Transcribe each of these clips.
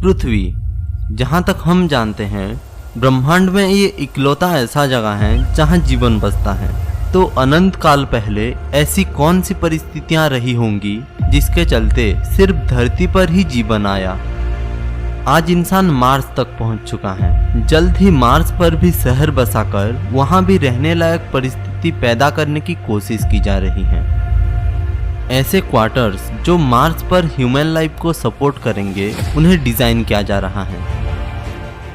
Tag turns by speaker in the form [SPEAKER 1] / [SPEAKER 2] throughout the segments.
[SPEAKER 1] पृथ्वी, जहाँ तक हम जानते हैं ब्रह्मांड में ये इकलौता ऐसा जगह है जहाँ जीवन बसता है। तो अनंत काल पहले ऐसी कौन सी परिस्थितियाँ रही होंगी जिसके चलते सिर्फ धरती पर ही जीवन आया। आज इंसान मार्स तक पहुंच चुका है। जल्द ही मार्स पर भी शहर बसाकर वहां भी रहने लायक परिस्थिति पैदा करने की कोशिश की जा रही है। ऐसे क्वार्टर्स जो मार्स पर ह्यूमन लाइफ को सपोर्ट करेंगे, उन्हें डिजाइन किया जा रहा है।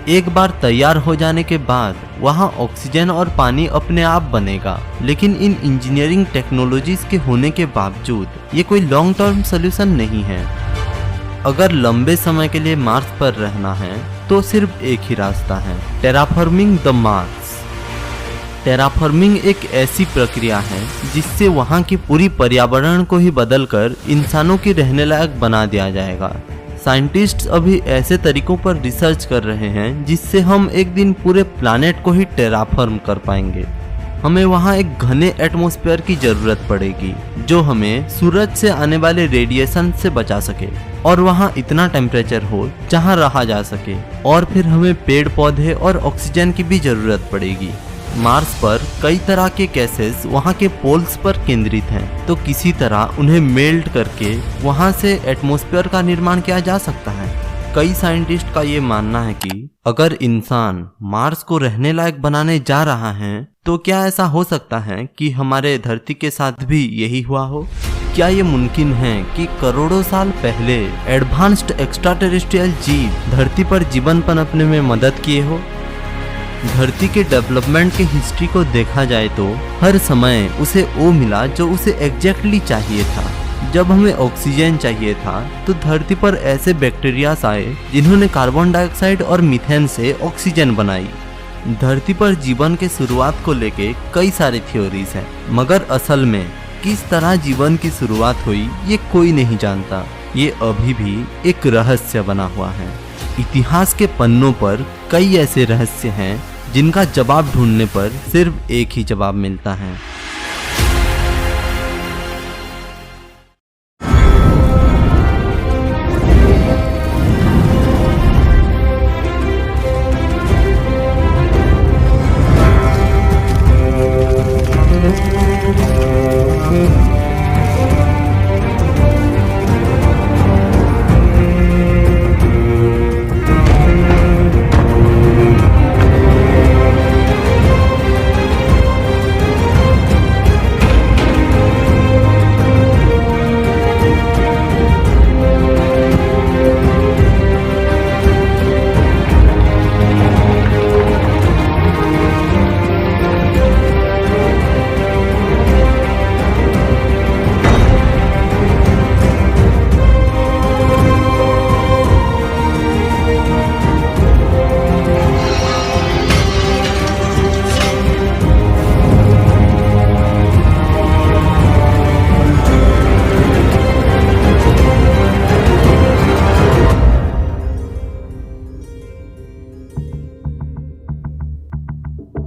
[SPEAKER 1] एक बार तैयार हो जाने के बाद वहां ऑक्सीजन और पानी अपने आप बनेगा, लेकिन इन इंजीनियरिंग टेक्नोलॉजीज के होने के बावजूद ये कोई लॉन्ग टर्म सोल्यूशन नहीं है। अगर लंबे समय के लिए मार्स पर रहना है तो सिर्फ एक ही रास्ता है, टेराफॉर्मिंग द मार्स। टेराफॉर्मिंग एक ऐसी प्रक्रिया है जिससे वहां की पूरी पर्यावरण को ही बदलकर इंसानों की रहने लायक बना दिया जाएगा। साइंटिस्ट्स अभी ऐसे तरीकों पर रिसर्च कर रहे हैं जिससे हम एक दिन पूरे प्लैनेट को ही टेराफॉर्म कर पाएंगे। हमें वहाँ एक घने एटमॉस्फेयर की जरूरत पड़ेगी जो हमें सूरज से आने वाले रेडिएशन से बचा सके और वहाँ इतना टेम्परेचर हो जहाँ रहा जा सके, और फिर हमें पेड़ पौधे और ऑक्सीजन की भी जरूरत पड़ेगी। मार्स पर कई तरह के गैसेस वहाँ के पोल्स पर केंद्रित हैं, तो किसी तरह उन्हें मेल्ट करके वहाँ से एटमॉस्फेयर का निर्माण किया जा सकता है। कई साइंटिस्ट का ये मानना है कि अगर इंसान मार्स को रहने लायक बनाने जा रहा है तो क्या ऐसा हो सकता है कि हमारे धरती के साथ भी यही हुआ हो? क्या ये मुमकिन है कि करोड़ों साल पहले एडवांस्ड एक्स्ट्रा टेरेस्ट्रियल जीव धरती पर जीवन पनपने में मदद किए हो? धरती के डेवलपमेंट की हिस्ट्री को देखा जाए तो हर समय उसे वो मिला जो उसे एग्जैक्टली चाहिए था। जब हमें ऑक्सीजन चाहिए था तो धरती पर ऐसे बैक्टीरियाज आए जिन्होंने कार्बन डाइऑक्साइड और मीथेन से ऑक्सीजन बनाई। धरती पर जीवन के शुरुआत को लेके कई सारी थ्योरीज हैं, मगर असल में किस तरह जीवन की शुरुआत हुई ये कोई नहीं जानता। ये अभी भी एक रहस्य बना हुआ है। इतिहास के पन्नों पर कई ऐसे रहस्य हैं जिनका जवाब ढूंढने पर सिर्फ एक ही जवाब मिलता है।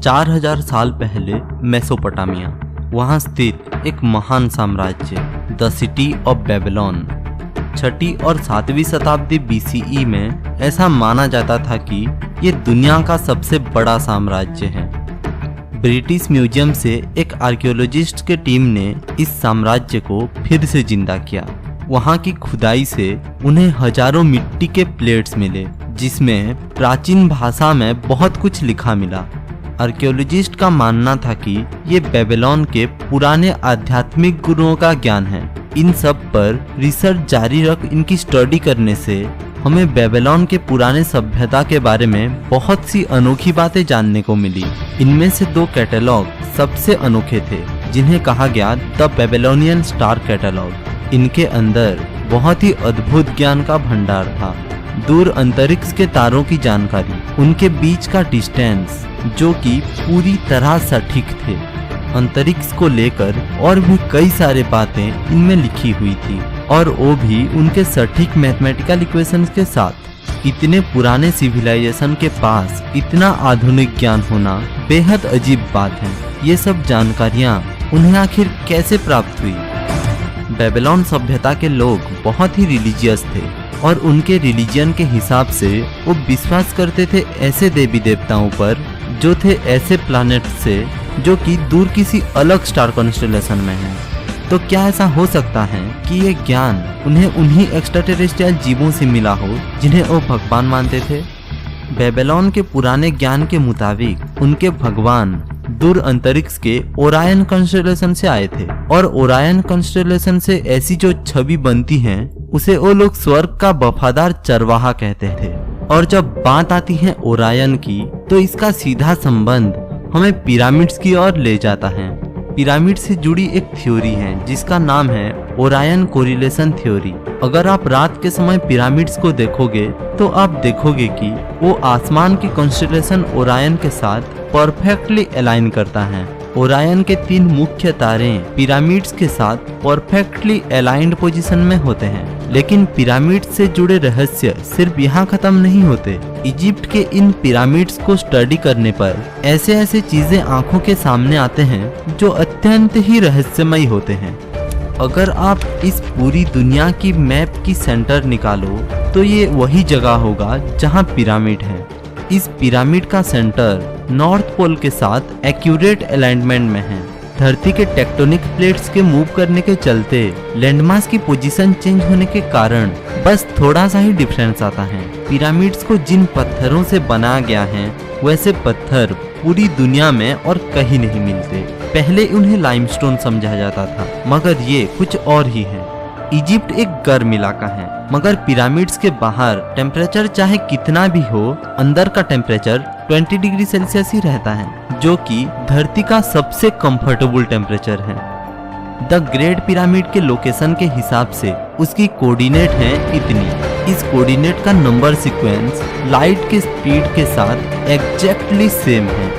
[SPEAKER 1] चार 4000 साल पहले मेसोपोटामिया, वहां स्थित एक महान साम्राज्य द सिटी ऑफ बेबीलोन, 6वीं और 7वीं शताब्दी BCE में ऐसा माना जाता था कि ये दुनिया का सबसे बड़ा साम्राज्य है। ब्रिटिश म्यूजियम से एक आर्कियोलॉजिस्ट के टीम ने इस साम्राज्य को फिर से जिंदा किया। वहां की खुदाई से उन्हें हजारों मिट्टी के प्लेट्स मिले जिसमें प्राचीन भाषा में बहुत कुछ लिखा मिला। आर्कियोलॉजिस्ट का मानना था कि ये बेबीलोन के पुराने आध्यात्मिक गुरुओं का ज्ञान है। इन सब पर रिसर्च जारी रख इनकी स्टडी करने से हमें बेबीलोन के पुराने सभ्यता के बारे में बहुत सी अनोखी बातें जानने को मिली। इनमें से 2 कैटलॉग सबसे अनोखे थे जिन्हें कहा गया द बेबीलोनियन स्टार कैटलॉग। इनके अंदर बहुत ही अद्भुत ज्ञान का भंडार था। दूर अंतरिक्ष के तारों की जानकारी, उनके बीच का डिस्टेंस जो कि पूरी तरह सटीक थे, अंतरिक्ष को लेकर और भी कई सारे बातें इनमें लिखी हुई थी, और वो भी उनके सटीक मैथमेटिकल इक्वेशंस के साथ। इतने पुराने सिविलाइजेशन के पास इतना आधुनिक ज्ञान होना बेहद अजीब बात है। ये सब जानकारियाँ उन्हें आखिर कैसे प्राप्त हुई? बेबीलोन सभ्यता के लोग बहुत ही रिलीजियस थे। और उनके रिलीजन के हिसाब से वो विश्वास करते थे ऐसे देवी देवताओं पर जो थे ऐसे प्लैनेट से जो कि दूर किसी अलग स्टार कॉन्स्टेलेशन में है। तो क्या ऐसा हो सकता है कि ये ज्ञान उन्हें उन्हीं एक्स्ट्राटेरेस्ट्रियल जीवों से मिला हो जिन्हें वो भगवान मानते थे? बेबीलोन के पुराने ज्ञान के मुताबिक उनके भगवान दूर अंतरिक्ष के ओरायन कॉन्स्टेलेशन से आए थे और ओरायन कॉन्स्टेलेशन से ऐसी जो छवि बनती है उसे वो लोग स्वर्ग का वफादार चरवाहा कहते थे। और जब बात आती है ओरायन की तो इसका सीधा संबंध हमें पिरामिड्स की ओर ले जाता है। पिरामिड से जुड़ी एक थ्योरी है जिसका नाम है ओरायन कोरिलेशन थ्योरी। अगर आप रात के समय पिरामिड्स को देखोगे तो आप देखोगे कि वो आसमान की कॉन्स्टेलेशन ओरायन के साथ परफेक्टली अलाइन करता है। ओरायन के 3 मुख्य तारे पिरामिड्स के साथ परफेक्टली अलाइंड पोजीशन में होते हैं। लेकिन पिरामिड से जुड़े रहस्य सिर्फ यहाँ खत्म नहीं होते। इजिप्ट के इन पिरामिड्स को स्टडी करने पर ऐसे ऐसे चीजें आंखों के सामने आते हैं जो अत्यंत ही रहस्यमयी होते हैं। अगर आप इस पूरी दुनिया की मैप की सेंटर निकालो तो ये वही जगह होगा जहाँ पिरामिड है। इस पिरामिड का सेंटर नॉर्थ पोल के साथ एक्यूरेट अलाइनमेंट में है। धरती के टेक्टोनिक प्लेट्स के मूव करने के चलते लैंडमास की पोजीशन चेंज होने के कारण बस थोड़ा सा ही डिफरेंस आता है। पिरामिड्स को जिन पत्थरों से बनाया गया है वैसे पत्थर पूरी दुनिया में और कहीं नहीं मिलते। पहले उन्हें लाइमस्टोन समझा जाता था मगर ये कुछ और ही है। इजिप्ट एक गर्म इलाका है मगर पिरामिड्स के बाहर टेम्परेचर चाहे कितना भी हो अंदर का टेम्परेचर 20 डिग्री सेल्सियस ही रहता है जो कि धरती का सबसे कंफर्टेबल टेम्परेचर है। द ग्रेट पिरामिड के लोकेशन के हिसाब से उसकी कोऑर्डिनेट है इतनी। इस कोऑर्डिनेट का नंबर सीक्वेंस लाइट के स्पीड के साथ एग्जैक्टली सेम है।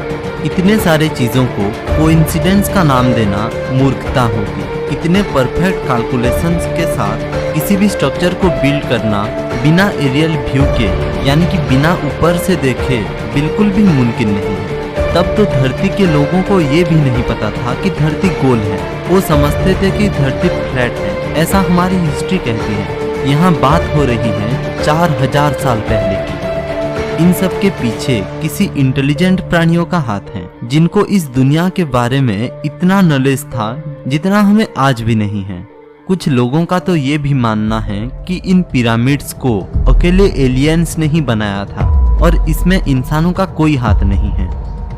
[SPEAKER 1] इतने सारे चीजों को कोइंसिडेंस का नाम देना मूर्खता होगी। इतने परफेक्ट कैलकुलेशंस के साथ किसी भी स्ट्रक्चर को बिल्ड करना बिना एरियल व्यू के यानी कि बिना ऊपर से देखे बिल्कुल भी मुमकिन नहीं है। तब तो धरती के लोगों को ये भी नहीं पता था कि धरती गोल है। वो समझते थे कि धरती फ्लैट है, ऐसा हमारी हिस्ट्री कहती है। यहाँ बात हो रही है 4000 साल पहले की। इन सब के पीछे किसी इंटेलिजेंट प्राणियों का हाथ है जिनको इस दुनिया के बारे में इतना नॉलेज था जितना हमें आज भी नहीं है। कुछ लोगों का तो ये भी मानना है कि इन पिरामिड्स को अकेले एलियंस ने ही बनाया था और इसमें इंसानों का कोई हाथ नहीं है।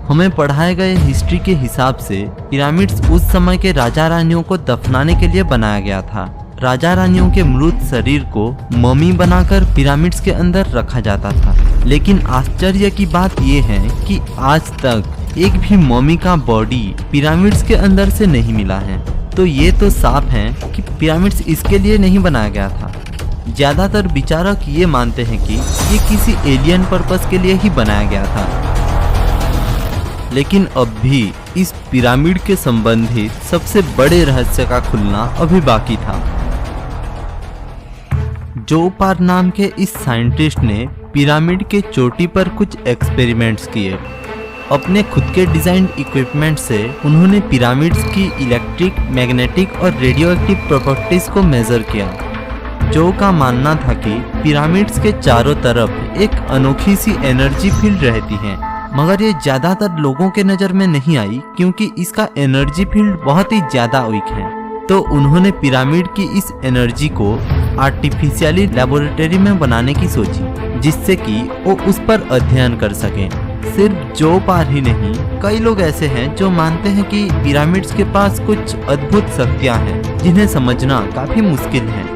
[SPEAKER 1] हमें पढ़ाए गए हिस्ट्री के हिसाब से पिरामिड्स उस समय के राजा रानियों को दफनाने के लिए बनाया गया था। राजा रानियों के मृत शरीर को ममी बनाकर पिरामिड्स के अंदर रखा जाता था। लेकिन आश्चर्य की बात यह है कि आज तक एक भी ममी का बॉडी पिरामिड्स के अंदर से नहीं मिला है। तो ये तो साफ है कि पिरामिड्स इसके लिए नहीं बनाया गया था। ज्यादातर विचारक ये मानते हैं कि ये किसी एलियन पर्पस के लिए ही बनाया गया था। लेकिन अब भी इस पिरामिड के संबंधित सबसे बड़े रहस्य का खुलना अभी बाकी था। जो पार नाम के इस साइंटिस्ट ने पिरामिड के चोटी पर कुछ एक्सपेरिमेंट्स किए। अपने खुद के डिजाइन इक्विपमेंट से उन्होंने पिरामिड्स की इलेक्ट्रिक, मैग्नेटिक और रेडियोएक्टिव प्रॉपर्टीज को मेजर किया। जो का मानना था कि पिरामिड्स के चारों तरफ एक अनोखी सी एनर्जी फील्ड रहती है, मगर ये ज्यादातर लोगों के नजर में नहीं आई क्योंकि इसका एनर्जी फील्ड बहुत ही ज्यादा वीक है। तो उन्होंने पिरामिड की इस एनर्जी को आर्टिफिशियली लेबोरेटरी में बनाने की सोची जिससे कि वो उस पर अध्ययन कर सकें। सिर्फ जो पार ही नहीं, कई लोग ऐसे हैं जो मानते हैं कि पिरामिड्स के पास कुछ अद्भुत शक्तियां हैं जिन्हें समझना काफी मुश्किल है।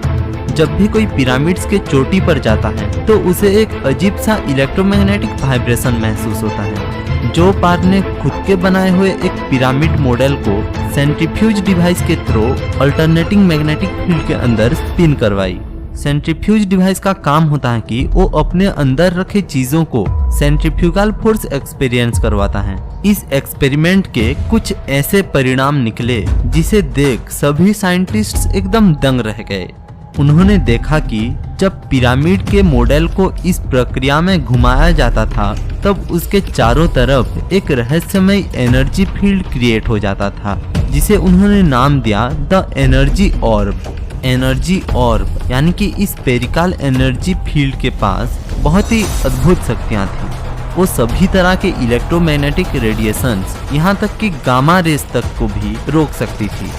[SPEAKER 1] जब भी कोई पिरामिड्स के चोटी पर जाता है तो उसे एक अजीब सा इलेक्ट्रोमैग्नेटिक वाइब्रेशन महसूस होता है। जो पार ने खुद के बनाए हुए एक पिरामिड मॉडल को सेंट्रीफ्यूज डिवाइस के थ्रू अल्टरनेटिंग मैग्नेटिक फील्ड के अंदर स्पिन करवाई। सेंट्रीफ्यूज डिवाइस का काम होता है कि वो अपने अंदर रखे चीजों को सेंट्रीफ्यूगल फोर्स एक्सपीरियंस करवाता है। इस एक्सपेरिमेंट के कुछ ऐसे परिणाम निकले जिसे देख सभी साइंटिस्ट्स एकदम दंग रह गए। उन्होंने देखा कि जब पिरामिड के मॉडल को इस प्रक्रिया में घुमाया जाता था तब उसके चारों तरफ एक रहस्यमय एनर्जी फील्ड क्रिएट हो जाता था जिसे उन्होंने नाम दिया द एनर्जी ऑर्ब। एनर्जी ऑर्ब यानी कि इस स्पेरिकल एनर्जी फील्ड के पास बहुत ही अद्भुत शक्तियां थी। वो सभी तरह के इलेक्ट्रोमैग्नेटिक रेडिएशंस, यहाँ तक कि गामा रेस तक को भी रोक सकती थी।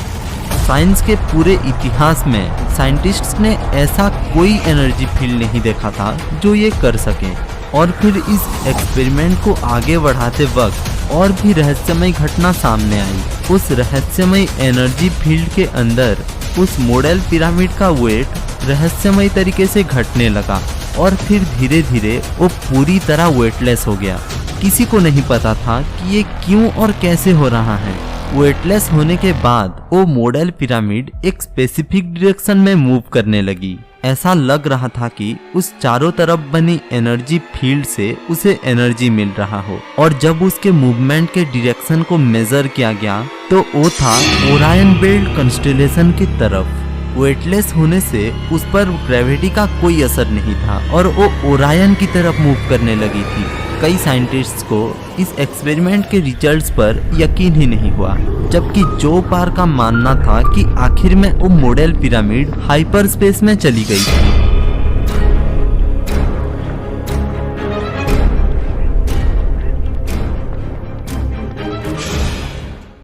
[SPEAKER 1] साइंस के पूरे इतिहास में साइंटिस्ट्स ने ऐसा कोई एनर्जी फील्ड नहीं देखा था जो ये कर सके। और फिर इस एक्सपेरिमेंट को आगे बढ़ाते वक्त और भी रहस्यमय घटना सामने आई। उस रहस्यमय एनर्जी फील्ड के अंदर उस मॉडल पिरामिड का वेट रहस्यमय तरीके से घटने लगा और फिर धीरे धीरे वो पूरी तरह वेटलेस हो गया। किसी को नहीं पता था कि ये क्यों और कैसे हो रहा है। वेटलेस होने के बाद वो मॉडल पिरामिड एक स्पेसिफिक डायरेक्शन में मूव करने लगी। ऐसा लग रहा था कि उस चारों तरफ बनी एनर्जी फील्ड से उसे एनर्जी मिल रहा हो। और जब उसके मूवमेंट के डायरेक्शन को मेजर किया गया तो वो था ओरायन बेल्ट कॉन्स्टेलेशन की तरफ। वेटलेस होने से उस पर ग्रेविटी का कोई असर नहीं था और वो ओरायन की तरफ मूव करने लगी थी। कई साइंटिस्ट्स को इस एक्सपेरिमेंट के रिजल्ट्स पर यकीन ही नहीं हुआ, जबकि जो पार का मानना था कि आखिर में वो मॉडल पिरामिड हाइपर स्पेस में चली गई थी।